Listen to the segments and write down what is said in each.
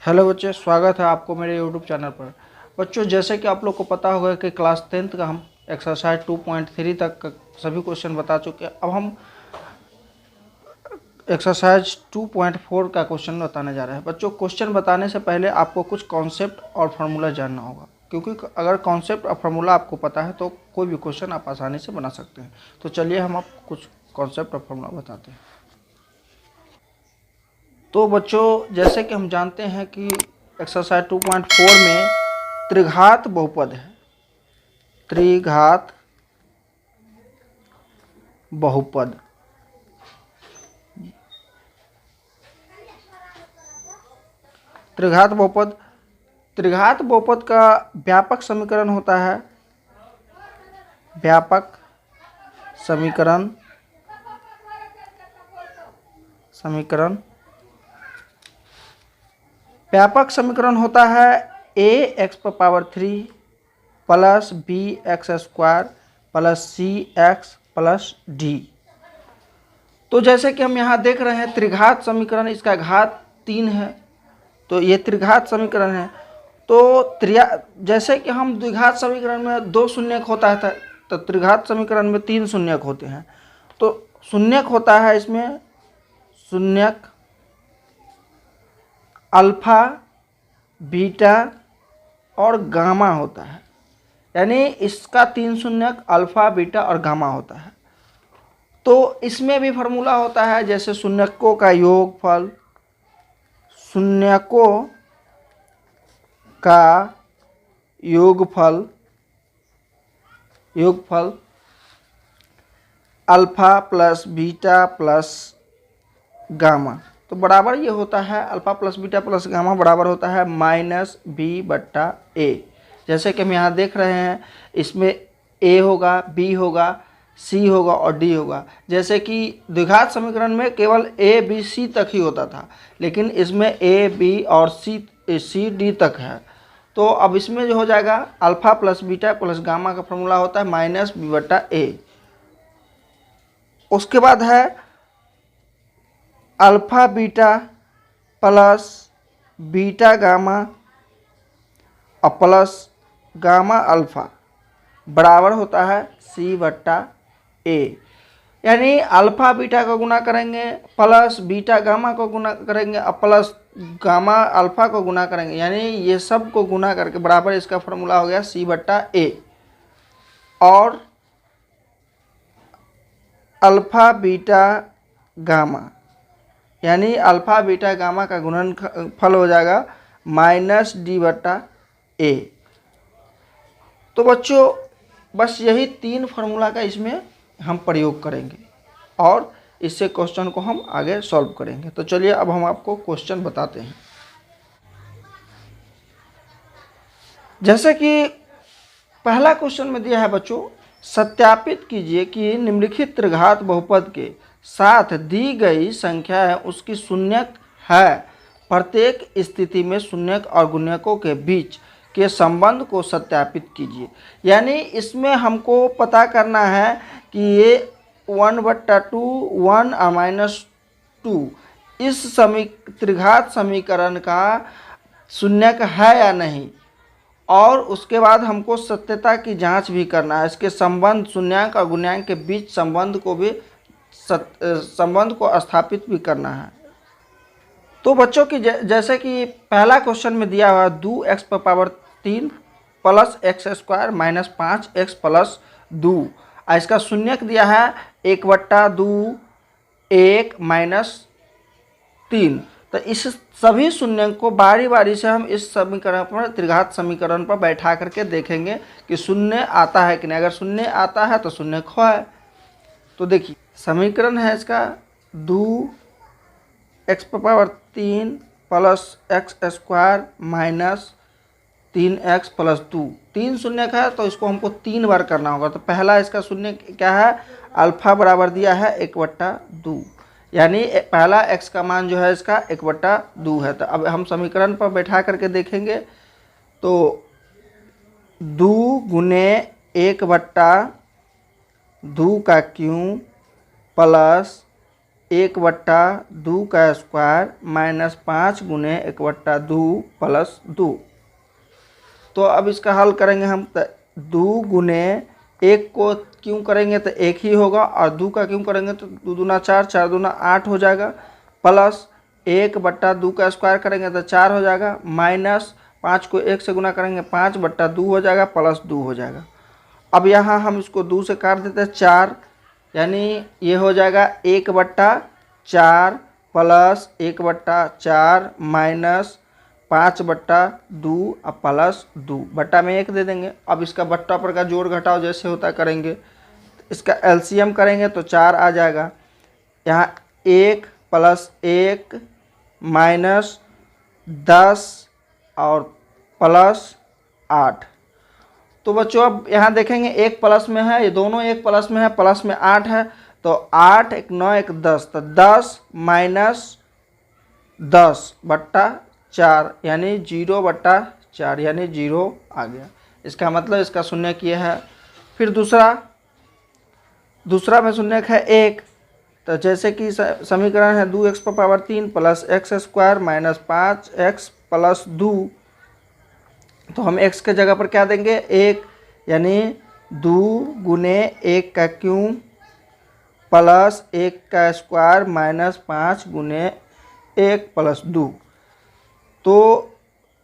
Hello बच्चे, स्वागत है आपको मेरे यूट्यूब चैनल पर। बच्चों, जैसे कि आप लोग को पता होगा कि क्लास 10th का हम एक्सरसाइज 2.3 तक का सभी क्वेश्चन बता चुके हैं। अब हम एक्सरसाइज 2.4 का क्वेश्चन बताने जा रहे हैं। बच्चों, क्वेश्चन बताने से पहले आपको कुछ कॉन्सेप्ट और फार्मूला जानना होगा, क्योंकि अगर कॉन्सेप्ट और फार्मूला आपको पता है तो कोई भी क्वेश्चन आप आसानी से बना सकते हैं। तो चलिए हम आपको कुछ कॉन्सेप्ट और फार्मूला बताते हैं। तो बच्चों, जैसे कि हम जानते हैं कि एक्सरसाइज 2.4 में त्रिघात बहुपद है। त्रिघात बहुपद त्रिघात बहुपद त्रिघात बहुपद का व्यापक समीकरण होता है। व्यापक समीकरण समीकरण व्यापक समीकरण होता है ax⁻³ plus bx² plus cx plus d। तो जैसे कि हम यहाँ देख रहे हैं त्रिघात समीकरण, इसका घात 3 है, तो ये त्रिघात समीकरण है। तो जैसे कि हम द्विघात समीकरण में 2 शून्यक होता है, तो त्रिघात समीकरण में 3 शून्यक होते हैं। तो शून्यक होता है इसमें शून्यक अल्फा, बीटा और गामा होता है, यानी इसका 3 शून्यक अल्फा, बीटा और गामा होता है। तो इसमें भी फार्मूला होता है, जैसे शून्यकों का योगफल, शून्यकों का योगफल alpha plus beta plus gamma, तो बराबर ये होता है alpha plus beta plus gamma बराबर होता है -b/a। जैसे कि हम यहाँ देख रहे हैं, इसमें a होगा, b होगा, c होगा और d होगा। जैसे कि द्विघात समीकरण में केवल a b c तक ही होता था, लेकिन इसमें a b और c d तक है। तो अब इसमें जो हो जाएगा alpha plus beta plus gamma का फॉर्मूला होता है -b/a। उसके बाद है alpha beta plus beta gamma और प्लस गामा अल्फा बराबर होता है c/a। यानी अल्फा बीटा को गुना करेंगे प्लस बीटा गामा को गुना करेंगे और प्लस गामा अल्फा को गुना करेंगे, यानी ये सब को गुना करके बराबर इसका फॉर्मूला हो गया c/a। और अल्फा बीटा गामा, यानी अल्फा बीटा गामा का गुणनफल हो जाएगा -d/a। तो बच्चों, बस यही 3 फार्मूला का इसमें हम प्रयोग करेंगे और इससे क्वेश्चन को हम आगे सॉल्व करेंगे। तो चलिए अब हम आपको क्वेश्चन बताते हैं। जैसे कि पहला क्वेश्चन में दिया है बच्चों, सत्यापित कीजिए कि निम्नलिखित त्रिघात बहुपद के साथ दी गई संख्या है उसकी शून्यक है। प्रत्येक स्थिति में शून्यक और गुण्यकों के बीच के संबंध को सत्यापित कीजिए। यानी इसमें हमको पता करना है कि ये 1/2 1 और -2 इस त्रिघात समीकरण का शून्यक है या नहीं, और उसके बाद हमको सत्यता की जांच भी करना है। इसके संबंध, शून्यांक और गुणांक के बीच संबंध को स्थापित भी करना है। तो बच्चों की जैसे कि पहला क्वेश्चन में दिया हुआ 2x⁻³ plus x² minus 5x plus 2, इसका शून्यक दिया है 1/2 1 -3। तो इस सभी शून्यक को बारी बारी से हम इस समीकरण पर, त्रिघात समीकरण पर बैठा करके देखेंगे कि शून्य आता है कि नहीं। अगर शून्य आता है तो शून्यक है। तो देखिए समीकरण है इसका 2x⁻³ plus x² minus 3x plus 2। 3 शून्यक है तो इसको हमको 3 बार करना होगा। तो पहला इसका शून्य क्या है, अल्फा बराबर दिया है 1/2, यानी पहला x का मान जो है इसका 1/2 है। तो अब हम समीकरण पर बैठा करके देखेंगे तो 2 गुने 1/2 का क्यूब प्लस 1/2 का स्क्वायर माइनस 5 गुने 1/2 प्लस 2। तो अब इसका हल करेंगे हम। 2 गुने 1 को क्यों करेंगे तो 1 ही होगा, और 2 का क्यों करेंगे तो 2 दूना 4, 4 दूना 8 हो जाएगा, प्लस 1/2 का स्क्वायर करेंगे तो 4 हो जाएगा, माइनस 5 को 1 से गुना करेंगे 5/2 हो जाएगा, प्लस 2 हो जाएगा। अब यहाँ हम इसको 2 से काट देते हैं 4, यानी ये हो जाएगा 1/4 प्लस 1/4 माइनस 5/2 और प्लस 2 बट्टा में 1 दे देंगे। अब इसका बट्टा पर का जोड़ घटाव जैसे होता करेंगे। इसका एलसीएम करेंगे तो 4 आ जाएगा। यहाँ 1 प्लस 1 माइनस 10 और प्लस 8। तो बच्चों अब यहाँ देखेंगे 1 प्लस में है, ये दोनों 1 प्लस में है, प्लस में 8 है, तो 8 1 9 1 10, तो 10 माइनस 10/4 यानी 0/4 यानी 0 आ गया। इसका मतलब इसका शून्य किया है। फिर दूसरा में शून्य है 1, तो जैसे कि समीकरण है 2x³ plus x² minus 5x plus 2, तो हम x के जगह पर क्या देंगे 1, यानी 2 गुने 1 का क्यूब प्लस 1 का स्क्वायर माइनस 5 गुने 1 प्लस 2। तो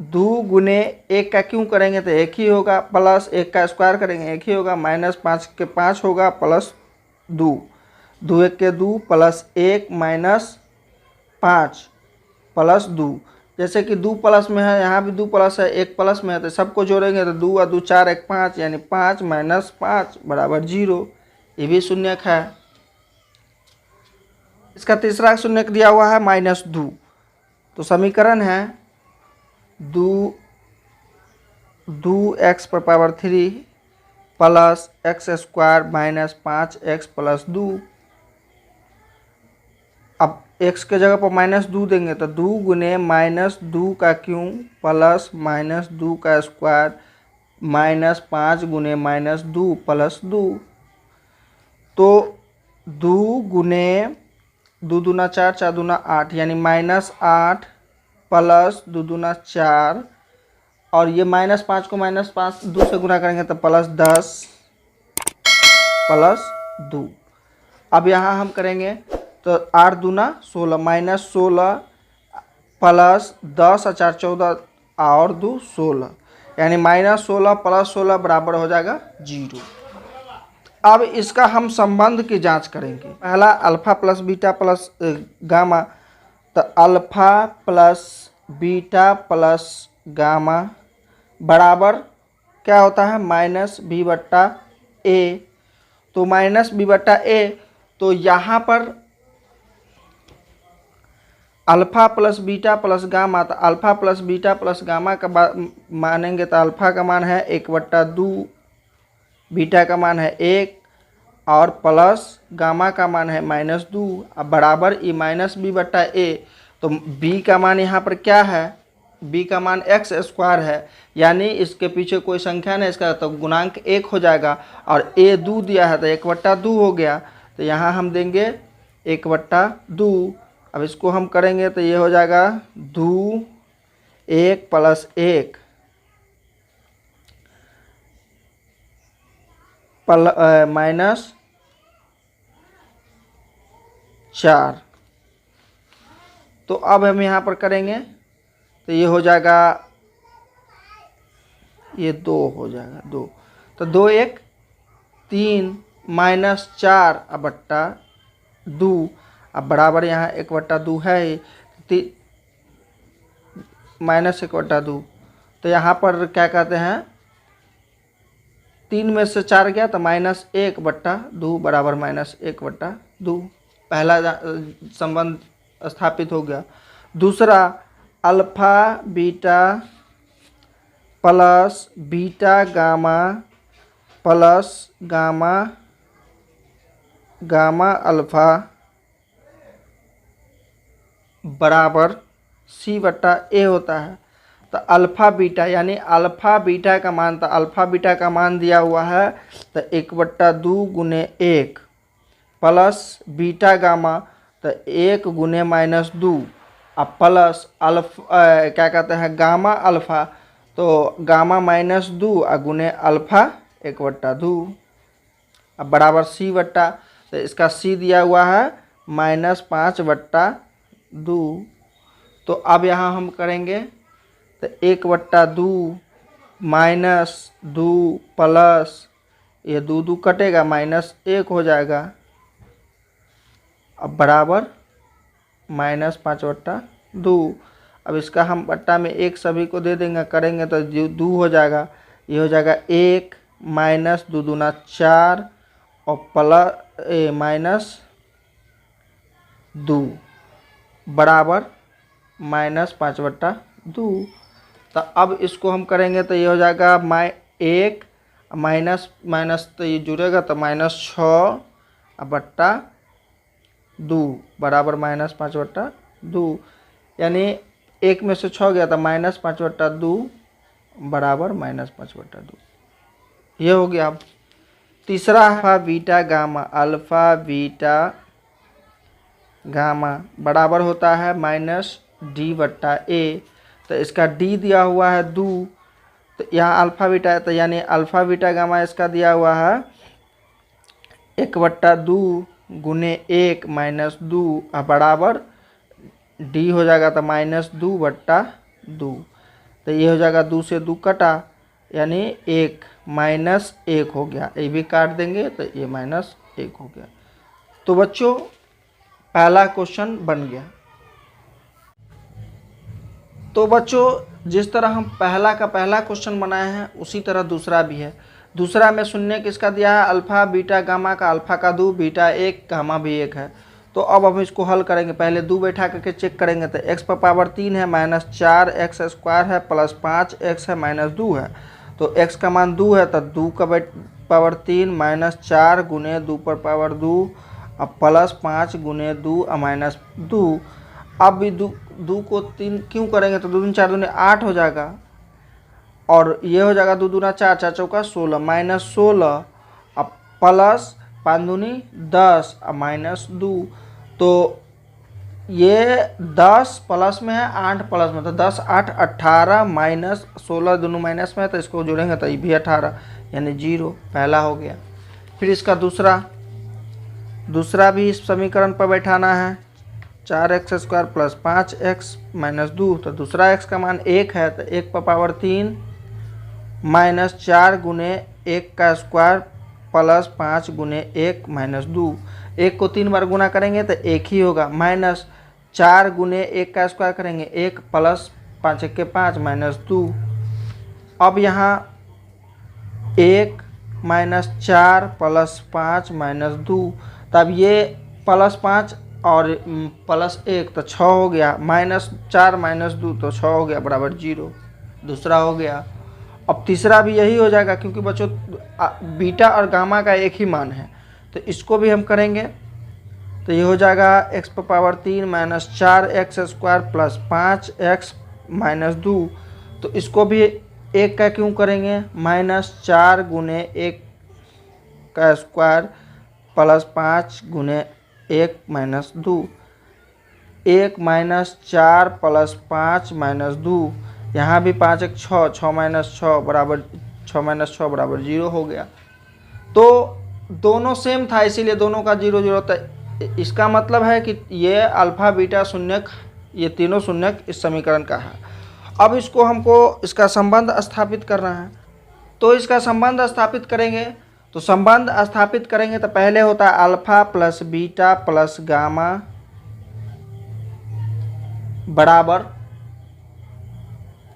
2 गुने 1 का क्यों करेंगे तो 1 ही होगा, प्लस 1 का स्क्वायर करेंगे 1 ही होगा, माइनस 5 के 5 होगा, प्लस 2, 2 1 के 2 प्लस 1 माइनस 5 प्लस 2। जैसे कि 2 प्लस में है, यहाँ भी 2 प्लस है, 1 प्लस में है, तो सबको जोड़ेंगे तो 2 और 2 4 1 5, यानी 5 माइनस 5 बराबर 0। ये भी शून्यक है। इसका तीसरा शून्यक दिया हुआ है -2। तो समीकरण है 2x³ plus x² minus 5x plus 2। अब x के जगह पर -2 देंगे तो 2 गुने -2 का क्यूब प्लस -2 का स्क्वायर माइनस 5 गुने -2 प्लस 2। तो 2 गुने 2 दूना 4, 4 दूना 8, यानी -8 प्लस 2 दूना 4, और ये -5 को -5 2 से गुना करेंगे तो प्लस 10 प्लस 2। अब यहाँ हम करेंगे तो 8 दूना 16 -16 प्लस 10 और 4 14 और 2 16, यानी -16 प्लस 16 बराबर हो जाएगा 0। अब इसका हम संबंध की जांच करेंगे। पहला alpha plus beta plus gamma, तो alpha plus beta plus gamma बराबर क्या होता है -b/a। तो -b/a, तो यहाँ पर alpha plus beta plus gamma, तो alpha plus beta plus gamma का मानेंगे तो अल्फा का मान है 1/2, बीटा का मान है 1 और प्लस गामा का मान है -2। अब बराबर ई -b/a। तो b का मान यहाँ पर क्या है, b का मान x² है, यानी इसके पीछे कोई संख्या नहीं, इसका तो गुणांक 1 हो जाएगा, और a 2 दिया है तो 1/2 हो गया, तो यहाँ हम देंगे 1/2। अब इसको हम करेंगे तो ये हो जाएगा 2 1 प्लस 1 माइनस 4। तो अब हम यहाँ पर करेंगे तो ये हो जाएगा, ये 2 हो जाएगा 2, तो 2 1 3 -4/2। अब बराबर यहाँ 1/2 है -1/2, तो यहाँ पर क्या कहते हैं 3 में से 4 गया तो -1/2 बराबर -1/2। पहला संबंध स्थापित हो गया। दूसरा alpha beta plus beta gamma plus gamma gamma alpha बराबर c/a होता है। तो अल्फ़ा बीटा, यानी अल्फ़ा बीटा का मान, तो अल्फ़ा बीटा का मान दिया हुआ है तो 1/2 गुने 1 प्लस बीटा गामा, तो तो 1 गुने माइनस 2 अब प्लस क्या कहते हैं गामा अल्फा, तो गामा माइनस 2 और गुने अल्फा 1/2 अब बराबर सी बट्टा, तो इसका सी दिया हुआ है -5/2। तो अब यहाँ हम करेंगे तो 1/2 -2 प्लस ये 2 कटेगा -1 हो जाएगा, अब बराबर -5/2। अब इसका हम बट्टा में 1 सभी को दे देंगे, करेंगे तो 2 हो जाएगा, ये हो जाएगा 1 माइनस 2 दूना 4 और प्लस -2 बराबर -5/2। तो अब इसको हम करेंगे तो ये हो जाएगा 1 माइनस माइनस तो ये जुड़ेगा तो -6/2 बराबर -5/2, यानी 1 में से 6 गया तो -5/2 बराबर -5/2। ये हो गया। अब तीसरा है beta gamma, alpha beta gamma बराबर होता है -d/a। तो इसका d दिया हुआ है 2, तो यहाँ अल्फा बीटा है, तो यानी अल्फा बीटा गामा इसका दिया हुआ है 1/2 गुने 1 -2 बराबर d हो जाएगा तो -2/2। तो ये हो जाएगा 2 से 2 कटा, यानी 1 -1 हो गया, ये भी काट देंगे तो ये -1 हो गया। तो बच्चों पहला क्वेश्चन बन गया। तो बच्चों जिस तरह हम पहला का पहला क्वेश्चन बनाए हैं उसी तरह दूसरा भी है। दूसरा में शून्य किसका दिया है, अल्फा बीटा गामा का, अल्फा का 2 बीटा 1 गामा भी 1 है। तो अब हम इसको हल करेंगे, पहले 2 बैठा करके चेक करेंगे। तो x पर पावर 3 है, -4x² है, प्लस 5x है, -2 है। तो x का मान 2 है तो 2 का पावर 3 -4 गुने 2 पर पावर 2 अब प्लस 5 गुने 2 -2। अब भी 2 को 3 क्यों करेंगे तो 2 दूनी 4 दूनी 8 हो जाएगा, और ये हो जाएगा 2 दूना 4 4 चौका 16 -16 अब प्लस 5 दूनी 10 अब -2। तो ये 10 प्लस में है 8 प्लस में, तो 10 8 18 -16 दोनों माइनस में है, तो इसको जोड़ेंगे तो ये भी 18 यानी 0, पहला हो गया। फिर इसका दूसरा भी इस समीकरण पर बैठाना है, 4x² प्लस 5x -2। तो दूसरा x का मान 1 है, तो 1 पर पावर 3 -4 गुने 1 का स्क्वायर प्लस 5 गुने 1 -2। 1 को 3 बार गुना करेंगे तो 1 ही होगा, -4 गुने 1 का स्क्वायर करेंगे 1 प्लस 5 1 के 5 -2। अब यहाँ 1 -4 प्लस 5 -2, तब ये प्लस 5 और प्लस 1 तो 6 हो गया, -4 -2 तो 6 हो गया बराबर 0, दूसरा हो गया। अब तीसरा भी यही हो जाएगा, क्योंकि बच्चों बीटा और गामा का एक ही मान है, तो इसको भी हम करेंगे। तो ये हो जाएगा x पर पावर 3 -4x² प्लस 5x -2। तो इसको भी 1 का क्यों करेंगे, -4 गुने 1 का स्क्वायर प्लस 5 गुने 1 -2। 1 -4 प्लस 5 -2, यहाँ भी 5 1 6 6 6 बराबर 6 बराबर 0 हो गया। तो दोनों सेम था, इसीलिए दोनों का 0 0 था। इसका मतलब है कि ये अल्फा बीटा शून्यक, ये तीनों शून्यक इस समीकरण का है। अब इसको हमको इसका संबंध स्थापित करना है, तो इसका संबंध स्थापित करेंगे। तो संबंध स्थापित करेंगे तो पहले होता है alpha plus beta plus gamma बराबर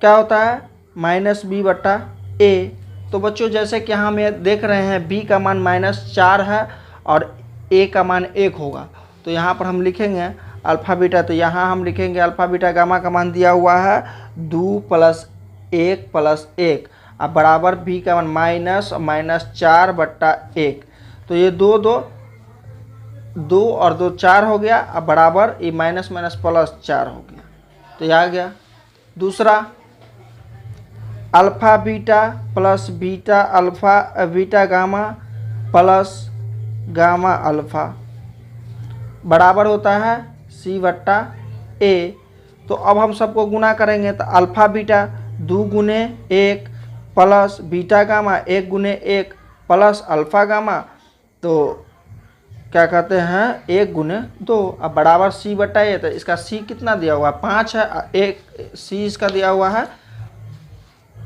क्या होता है, -b/a। तो बच्चों जैसे कि यहाँ में देख रहे हैं b का मान -4 है और a का मान 1 होगा, तो यहाँ पर हम लिखेंगे अल्फा बीटा। तो यहाँ हम लिखेंगे अल्फा बीटा गामा का मान दिया हुआ है 2 + 1 + 1 अब बराबर b का मान -4/1। तो ये 2 और 2 4 हो गया, अब बराबर ये माइनस प्लस 4 हो गया। तो ये आ गया। दूसरा alpha beta plus beta alpha beta gamma plus gamma alpha. बराबर होता है सी बट्टा ए। तो अब हम सबको गुना करेंगे तो अल्फ़ा बीटा 2 गुने 1 प्लस बीटा गामा 1 गुने 1 प्लस अल्फ़ा गामा, तो क्या कहते हैं 1 गुने 2। अब बराबर सी बटा ए, तो इसका सी कितना दिया हुआ है 5 है, एक सी इसका दिया हुआ है,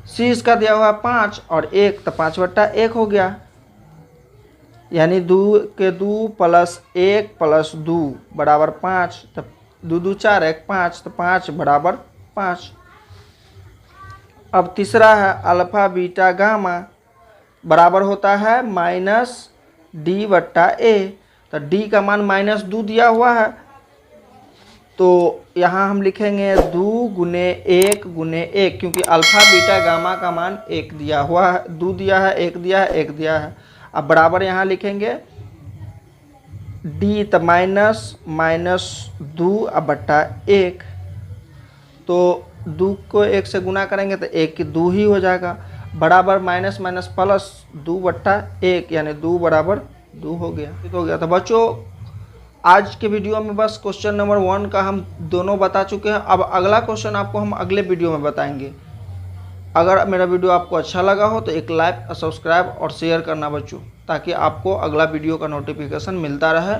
सी इसका दिया हुआ है 5 और 1, तो 5 बट्टा 1 हो गया, यानी 2 के 2 प्लस 1 प्लस 2 बराबर 5, तो 2 2 4 1 5, तो 5 बराबर 5। अब तीसरा है अल्फ़ा बीटा गामा बराबर होता है माइनस डी बट्टा ए, तो डी का मान -2 दिया हुआ है, तो यहाँ हम लिखेंगे 2 गुने 1 गुने 1, क्योंकि अल्फ़ा बीटा गामा का मान 1 दिया हुआ है, 2 दिया है, 1 दिया है, 1 दिया है। अब बराबर यहाँ लिखेंगे डी, तो -2 अब बट्टा 1, तो 2 को 1 से गुना करेंगे तो 1 की 2 ही हो जाएगा, बराबर माइनस माइनस प्लस 2 बट्टा 1, यानी 2 बराबर 2 हो गया। तो बच्चों आज के वीडियो में बस क्वेश्चन नंबर 1 का हम दोनों बता चुके हैं। अब अगला क्वेश्चन आपको हम अगले वीडियो में बताएंगे। अगर मेरा वीडियो आपको अच्छा लगा हो तो एक लाइक, सब्सक्राइब और शेयर करना बच्चों, ताकि आपको अगला वीडियो का नोटिफिकेशन मिलता रहे।